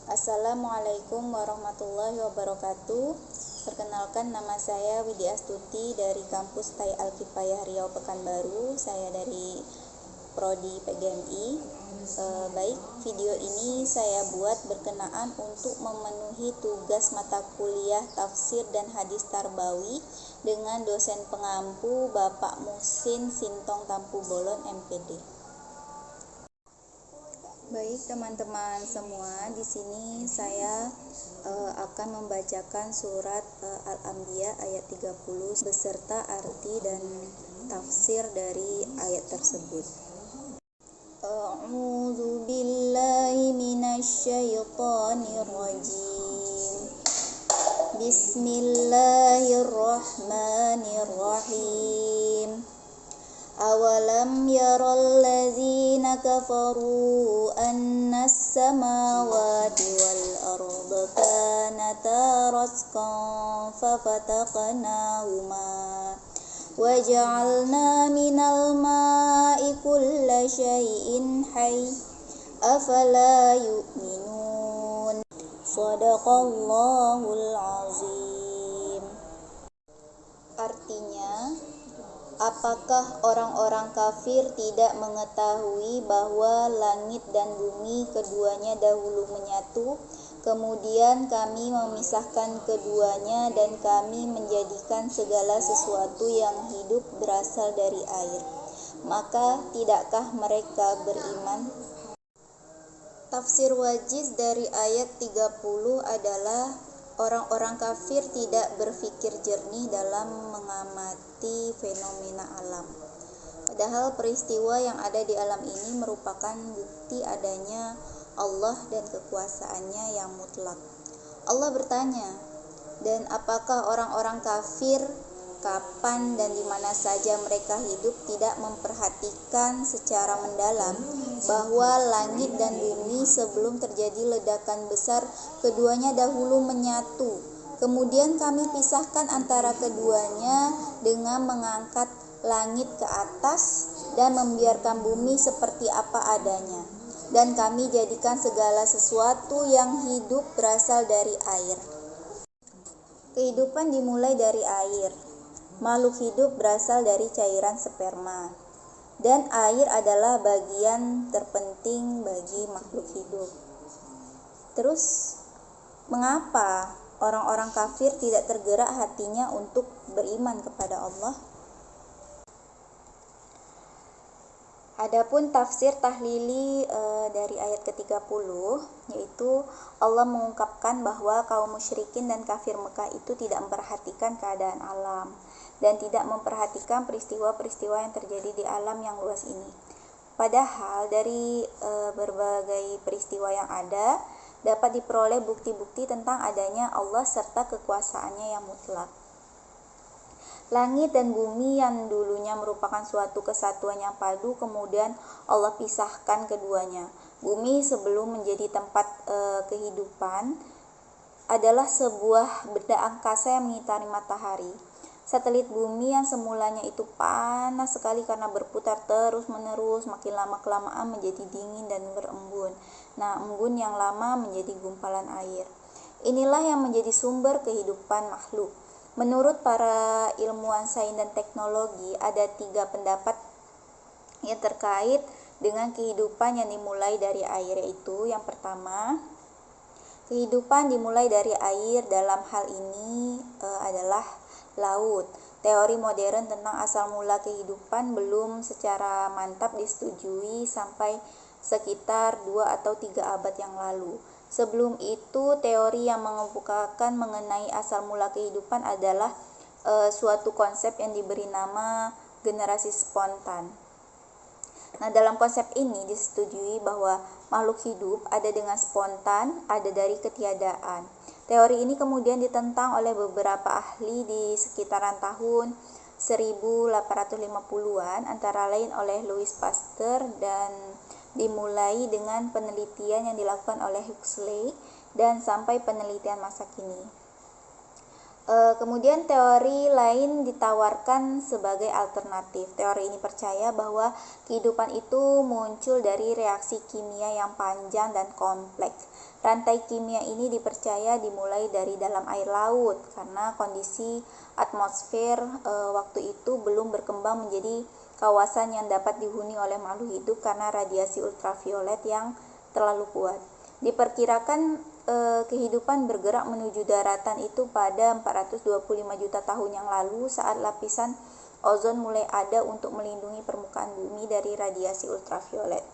Assalamualaikum warahmatullahi wabarakatuh. Perkenalkan, nama saya Widi Astuti dari kampus Tai Alkifayah Riau Pekanbaru. Saya dari Prodi PGMI. Baik, video ini saya buat berkenaan untuk memenuhi tugas mata kuliah Tafsir dan Hadis Tarbawi dengan dosen pengampu Bapak Muhsin Sintong Tampu Bolon MPD. Baik teman-teman semua, di sini saya akan membacakan surat Al-Anbiya ayat 30 beserta arti dan tafsir dari ayat tersebut. A'udzu billahi minasyaitonir rajim. Bismillahirrahmanirrahim. Awalam yaral ladzina kafaru annas samawati wal arda kanata ratqan fafataqnahuma waja'alna minal ma'i kulla syai'in hayy afala yu'minun. Shadaqallahul azim. Artinya, apakah orang-orang kafir tidak mengetahui bahwa langit dan bumi keduanya dahulu menyatu, kemudian kami memisahkan keduanya dan kami menjadikan segala sesuatu yang hidup berasal dari air? Maka tidakkah mereka beriman? Tafsir wajiz dari ayat 30 adalah orang-orang kafir tidak berpikir jernih dalam mengamati fenomena alam. Padahal peristiwa yang ada di alam ini merupakan bukti adanya Allah dan kekuasaannya yang mutlak. Allah bertanya, dan apakah orang-orang kafir kapan dan di mana saja mereka hidup tidak memperhatikan secara mendalam bahwa langit dan bumi sebelum terjadi ledakan besar keduanya dahulu menyatu. Kemudian kami pisahkan antara keduanya dengan mengangkat langit ke atas dan membiarkan bumi seperti apa adanya. Dan kami jadikan segala sesuatu yang hidup berasal dari air. Kehidupan dimulai dari air. Makhluk hidup berasal dari cairan sperma, dan air adalah bagian terpenting bagi makhluk hidup. Terus, mengapa orang-orang kafir tidak tergerak hatinya untuk beriman kepada Allah? Adapun tafsir tahlili dari ayat ke-30, yaitu Allah mengungkapkan bahwa kaum musyrikin dan kafir Mekah itu tidak memperhatikan keadaan alam dan tidak memperhatikan peristiwa-peristiwa yang terjadi di alam yang luas ini. Padahal dari berbagai peristiwa yang ada dapat diperoleh bukti-bukti tentang adanya Allah serta kekuasaannya yang mutlak. Langit dan bumi yang dulunya merupakan suatu kesatuan yang padu, kemudian Allah pisahkan keduanya. Bumi sebelum menjadi tempat kehidupan adalah sebuah benda angkasa yang mengitari matahari. Satelit bumi yang semulanya itu panas sekali karena berputar terus-menerus, makin lama-kelamaan menjadi dingin dan berembun. Nah, embun yang lama menjadi gumpalan air. Inilah yang menjadi sumber kehidupan makhluk. Menurut para ilmuwan sains dan teknologi, ada 3 pendapat yang terkait dengan kehidupan yang dimulai dari air, yaitu yang pertama, kehidupan dimulai dari air dalam hal ini adalah laut. Teori modern tentang asal mula kehidupan belum secara mantap disetujui sampai sekitar 2 atau 3 abad yang lalu. Sebelum itu, teori yang mengemukakan mengenai asal mula kehidupan adalah suatu konsep yang diberi nama generasi spontan. Nah, dalam konsep ini disetujui bahwa makhluk hidup ada dengan spontan, ada dari ketiadaan. Teori ini kemudian ditentang oleh beberapa ahli di sekitaran tahun 1850-an, antara lain oleh Louis Pasteur, dan dimulai dengan penelitian yang dilakukan oleh Huxley dan sampai penelitian masa kini. Kemudian teori lain ditawarkan sebagai alternatif. Teori ini percaya bahwa kehidupan itu muncul dari reaksi kimia yang panjang dan kompleks, Rantai kimia ini dipercaya dimulai dari dalam air laut karena kondisi atmosfer waktu itu belum berkembang menjadi kawasan yang dapat dihuni oleh makhluk hidup karena radiasi ultraviolet yang terlalu kuat. Diperkirakan kehidupan bergerak menuju daratan itu pada 425 juta tahun yang lalu saat lapisan ozon mulai ada untuk melindungi permukaan bumi dari radiasi ultraviolet.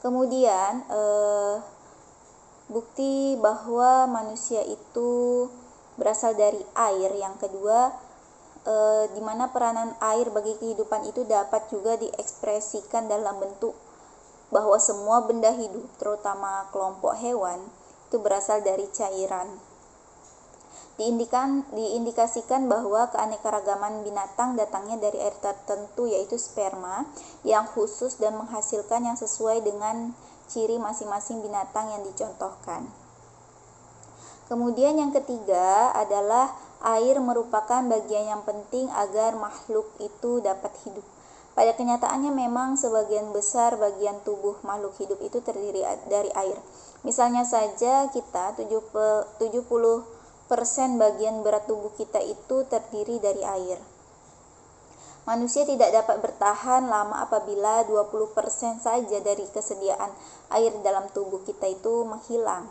Kemudian bukti bahwa manusia itu berasal dari air. Yang kedua, di mana peranan air bagi kehidupan itu dapat juga diekspresikan dalam bentuk bahwa semua benda hidup, terutama kelompok hewan, itu berasal dari cairan. Diindikasikan bahwa keanekaragaman binatang datangnya dari air tertentu, yaitu sperma yang khusus dan menghasilkan yang sesuai dengan ciri masing-masing binatang yang dicontohkan. Kemudian yang ketiga adalah air merupakan bagian yang penting agar makhluk itu dapat hidup. Pada kenyataannya memang sebagian besar bagian tubuh makhluk hidup itu terdiri dari air. Misalnya saja kita 70% bagian berat tubuh kita itu terdiri dari air. Manusia tidak dapat bertahan lama apabila 20% saja dari kesediaan air dalam tubuh kita itu menghilang.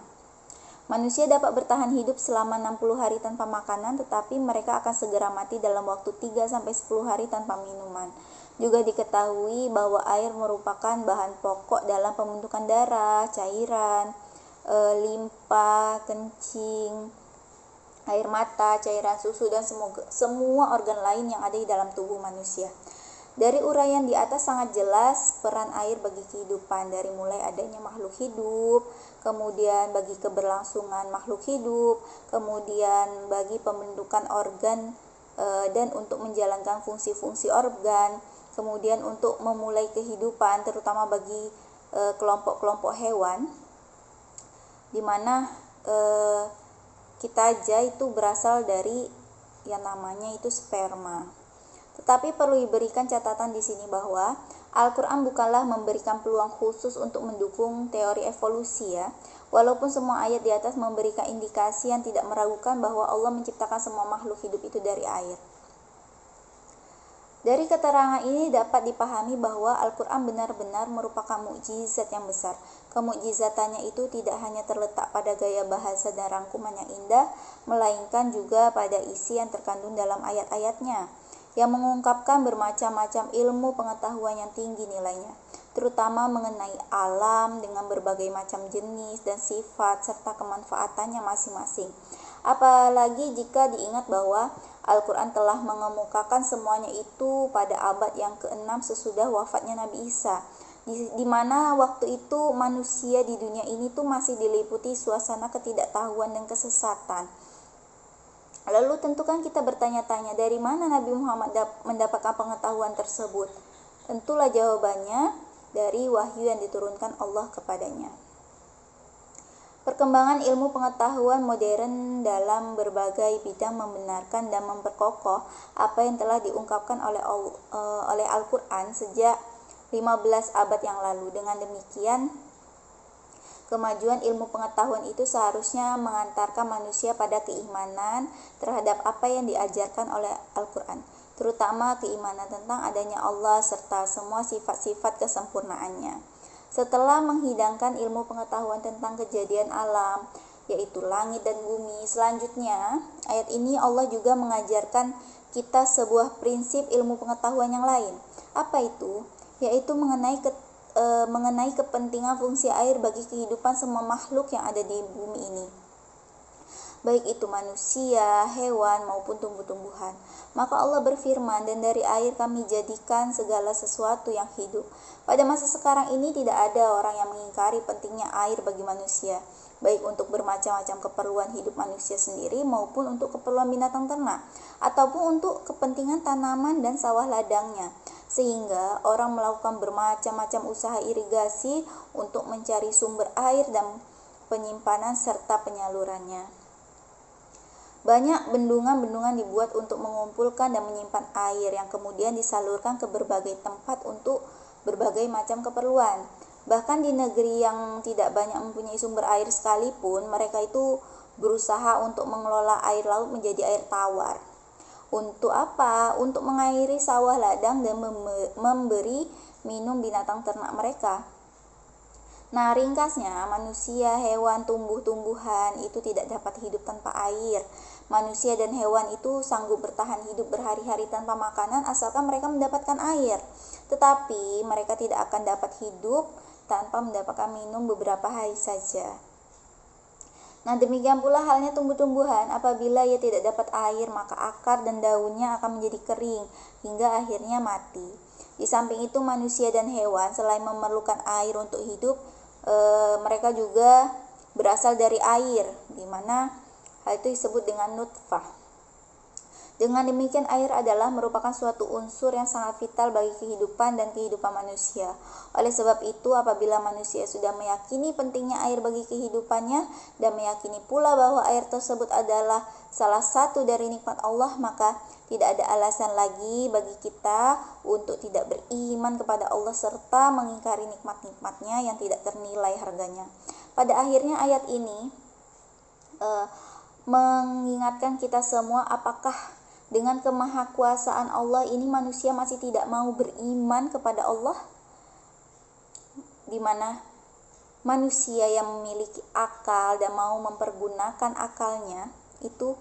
Manusia dapat bertahan hidup selama 60 hari tanpa makanan, tetapi mereka akan segera mati dalam waktu 3-10 hari tanpa minuman. Juga diketahui bahwa air merupakan bahan pokok dalam pembentukan darah, cairan, limpa, kencing, air mata, cairan susu, dan semua organ lain yang ada di dalam tubuh manusia. Dari uraian di atas sangat jelas peran air bagi kehidupan, dari mulai adanya makhluk hidup, kemudian bagi keberlangsungan makhluk hidup, kemudian bagi pembentukan organ dan untuk menjalankan fungsi-fungsi organ, kemudian untuk memulai kehidupan terutama bagi kelompok-kelompok hewan, di mana kita aja itu berasal dari yang namanya itu sperma. Tetapi perlu diberikan catatan di sini bahwa Al-Quran bukanlah memberikan peluang khusus untuk mendukung teori evolusi ya. Walaupun semua ayat di atas memberikan indikasi yang tidak meragukan bahwa Allah menciptakan semua makhluk hidup itu dari air. Dari keterangan ini dapat dipahami bahwa Al-Quran benar-benar merupakan mukjizat yang besar. Kemukjizatannya itu tidak hanya terletak pada gaya bahasa dan rangkuman yang indah, melainkan juga pada isi yang terkandung dalam ayat-ayatnya, yang mengungkapkan bermacam-macam ilmu pengetahuan yang tinggi nilainya, terutama mengenai alam dengan berbagai macam jenis dan sifat serta kemanfaatannya masing-masing. Apalagi jika diingat bahwa Al-Quran telah mengemukakan semuanya itu pada abad yang ke-6 sesudah wafatnya Nabi Isa, di mana waktu itu manusia di dunia ini tuh masih diliputi suasana ketidaktahuan dan kesesatan. Lalu tentu kan kita bertanya-tanya, dari mana Nabi Muhammad mendapatkan pengetahuan tersebut? Tentulah jawabannya dari wahyu yang diturunkan Allah kepadanya. Perkembangan ilmu pengetahuan modern dalam berbagai bidang membenarkan dan memperkokoh apa yang telah diungkapkan oleh Al-Quran sejak 15 abad yang lalu. Dengan demikian, kemajuan ilmu pengetahuan itu seharusnya mengantarkan manusia pada keimanan terhadap apa yang diajarkan oleh Al-Quran, terutama keimanan tentang adanya Allah serta semua sifat-sifat kesempurnaannya. Setelah menghidangkan ilmu pengetahuan tentang kejadian alam, yaitu langit dan bumi, selanjutnya ayat ini Allah juga mengajarkan kita sebuah prinsip ilmu pengetahuan yang lain. Apa itu? Yaitu mengenai kepentingan fungsi air bagi kehidupan semua makhluk yang ada di bumi ini, baik itu manusia, hewan, maupun tumbuh-tumbuhan. Maka Allah berfirman, dan dari air kami jadikan segala sesuatu yang hidup. Pada masa sekarang ini tidak ada orang yang mengingkari pentingnya air bagi manusia, baik untuk bermacam-macam keperluan hidup manusia sendiri maupun untuk keperluan binatang ternak, ataupun untuk kepentingan tanaman dan sawah ladangnya. Sehingga orang melakukan bermacam-macam usaha irigasi untuk mencari sumber air dan penyimpanan serta penyalurannya. Banyak bendungan-bendungan dibuat untuk mengumpulkan dan menyimpan air yang kemudian disalurkan ke berbagai tempat untuk berbagai macam keperluan. Bahkan di negeri yang tidak banyak mempunyai sumber air sekalipun, mereka itu berusaha untuk mengelola air laut menjadi air tawar. Untuk apa? Untuk mengairi sawah ladang dan memberi minum binatang ternak mereka. Nah, ringkasnya, manusia, hewan, tumbuh-tumbuhan itu tidak dapat hidup tanpa air. Manusia dan hewan itu sanggup bertahan hidup berhari-hari tanpa makanan asalkan mereka mendapatkan air. Tetapi mereka tidak akan dapat hidup tanpa mendapatkan minum beberapa hari saja. Nah, demikian pula halnya tumbuh-tumbuhan. Apabila ia tidak dapat air, maka akar dan daunnya akan menjadi kering hingga akhirnya mati. Di samping itu, manusia dan hewan selain memerlukan air untuk hidup, mereka juga berasal dari air, di mana hal itu disebut dengan nutfah. Dengan demikian, air adalah merupakan suatu unsur yang sangat vital bagi kehidupan dan kehidupan manusia. Oleh sebab itu, apabila manusia sudah meyakini pentingnya air bagi kehidupannya dan meyakini pula bahwa air tersebut adalah salah satu dari nikmat Allah, maka tidak ada alasan lagi bagi kita untuk tidak beriman kepada Allah serta mengingkari nikmat-nikmatnya yang tidak ternilai harganya. Pada akhirnya ayat ini mengingatkan kita semua, apakah dengan kemahakuasaan Allah ini manusia masih tidak mau beriman kepada Allah? Di mana manusia yang memiliki akal dan mau mempergunakan akalnya itu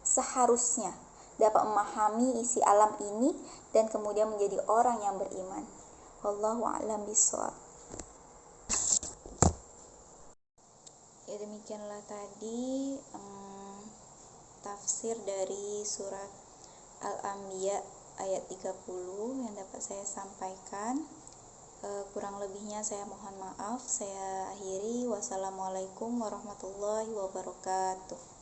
seharusnya dapat memahami isi alam ini dan kemudian menjadi orang yang beriman. Wallahu a'lam bishawab. Ya, demikianlah tadi tafsir dari surat Al-Anbiya ayat 30 yang dapat saya sampaikan. Kurang lebihnya saya mohon maaf. Saya akhiri. Wassalamualaikum warahmatullahi wabarakatuh.